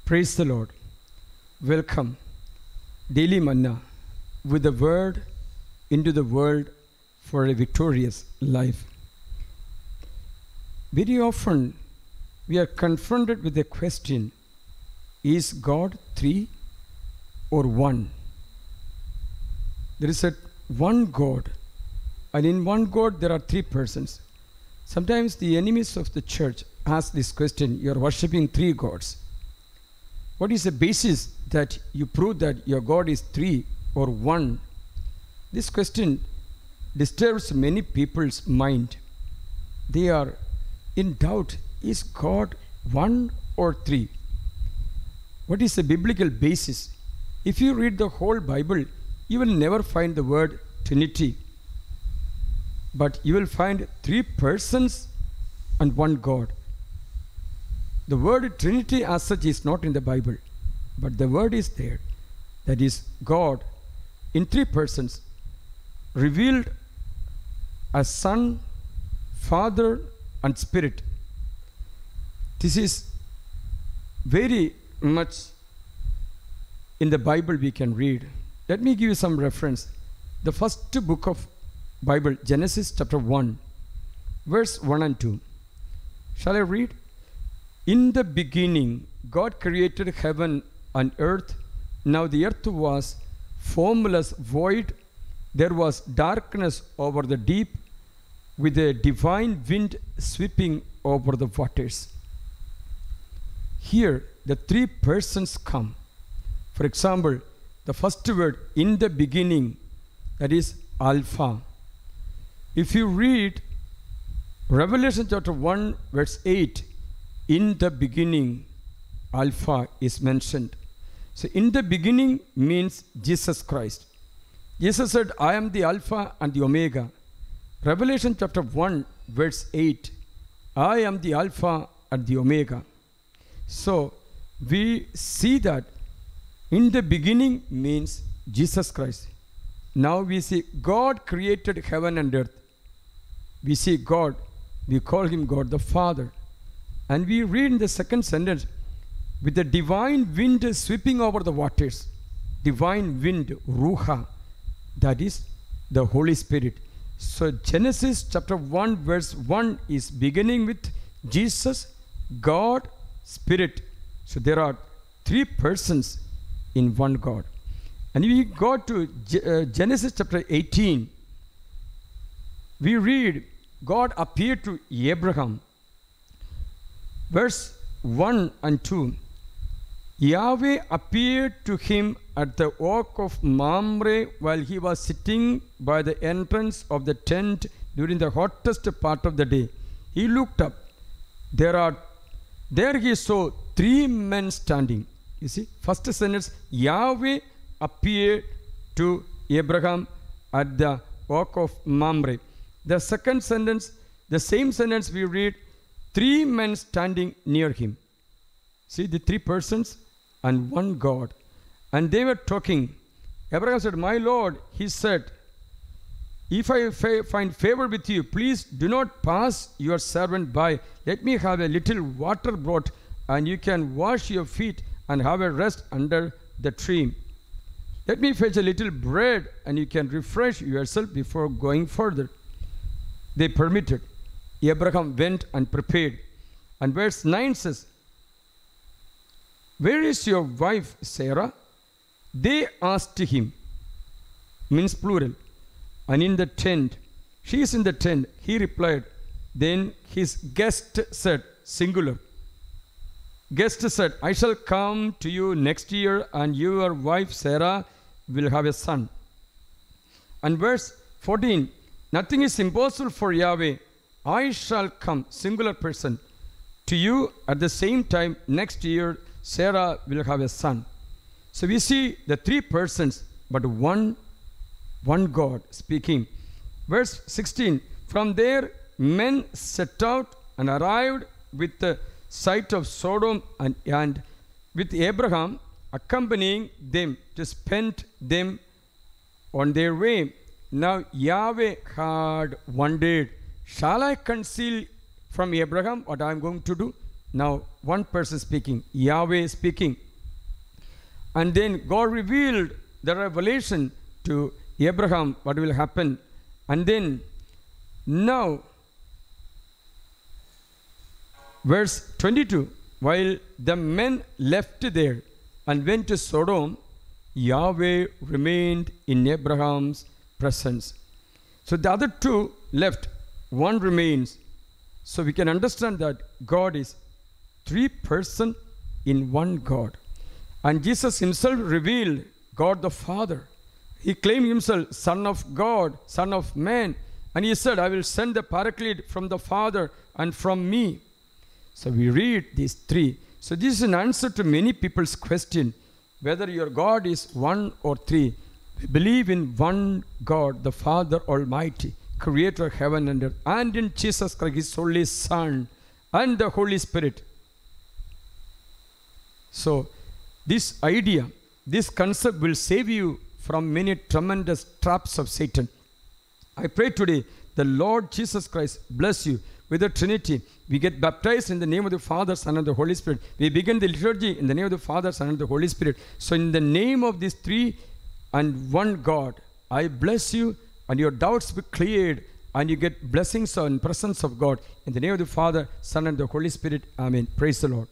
Praise the Lord. Welcome, Daily Manna, with the Word into the world for a victorious life. Very often we are confronted with the question, is God three or one? There is a one God, and in one God there are three persons. Sometimes the enemies of the church ask this question, you are worshipping three gods. What is the basis that you prove that your God is three or one? This question disturbs many people's mind. They are in doubt, is God one or three? What is the biblical basis? If you read the whole Bible, you will never find the word Trinity. But you will find three persons and one God. The word Trinity as such is not in the Bible, but the word is there. That is God in three persons, revealed as Son, Father, and Spirit. This is very much in the Bible we can read. Let me give you some reference. The first book of Bible, Genesis chapter 1, verse 1 and 2. Shall I read? In the beginning, God created heaven and earth. Now the earth was formless, void. There was darkness over the deep, with a divine wind sweeping over the waters. Here, the three persons come. For example, the first word, in the beginning, that is Alpha. If you read Revelation chapter 1, verse 8, in the beginning, Alpha is mentioned. So, in the beginning means Jesus Christ. Jesus said, I am the Alpha and the Omega. Revelation chapter 1, verse 8, I am the Alpha and the Omega. So, we see that in the beginning means Jesus Christ. Now we see God created heaven and earth. We see God, we call him God the Father. And we read in the second sentence, with the divine wind sweeping over the waters. Divine wind, Ruha, that is the Holy Spirit. So Genesis chapter 1 verse 1 is beginning with Jesus, God, Spirit. So there are three persons in one God. And we go to Genesis chapter 18. We read, God appeared to Abraham. Verse 1 and 2. Yahweh appeared to him at the oak of Mamre while he was sitting by the entrance of the tent during the hottest part of the day. He looked up. There he saw three men standing. You see, first sentence, Yahweh appeared to Abraham at the oak of Mamre. The second sentence, the same sentence we read, three men standing near him. See the three persons and one God. And they were talking. Abraham said, my Lord, he said, if I find favor with you, please do not pass your servant by. Let me have a little water brought, and you can wash your feet and have a rest under the tree. Let me fetch a little bread, and you can refresh yourself before going further. They permitted. Abraham went and prepared. And verse 9 says, where is your wife Sarah? They asked him, means plural, and in the tent. She is in the tent. He replied. Then his guest said, singular. Guest said, I shall come to you next year, and your wife Sarah will have a son. And verse 14, nothing is impossible for Yahweh. I shall come, singular person, to you at the same time next year. Sarah will have a son. So we see the three persons, but one God speaking. Verse 16, from there men set out and arrived with the sight of Sodom and with Abraham accompanying them to spend them on their way. Now Yahweh had wondered, shall I conceal from Abraham what I am going to do? Now, one person speaking, Yahweh speaking. And then God revealed the revelation to Abraham, what will happen. And then, now, verse 22, while the men left there and went to Sodom, Yahweh remained in Abraham's presence. So the other two left, one remains. So we can understand that God is three persons in one God. And Jesus himself revealed God the Father. He claimed himself Son of God, Son of Man. And he said, I will send the Paraclete from the Father and from me. So we read these three. So this is an answer to many people's question, whether your God is one or three. We believe in one God, the Father Almighty, Creator of heaven and earth, and in Jesus Christ, His only Son, and the Holy Spirit. So this idea, this concept will save you from many tremendous traps of Satan. I pray today the Lord Jesus Christ bless you with the Trinity. We get baptized in the name of the Father, Son, and the Holy Spirit. We begin the liturgy in the name of the Father, Son, and the Holy Spirit. So in the name of these three and one God, I bless you, and your doubts be cleared, and you get blessings and presence of God. In the name of the Father, Son, and the Holy Spirit. Amen. Praise the Lord.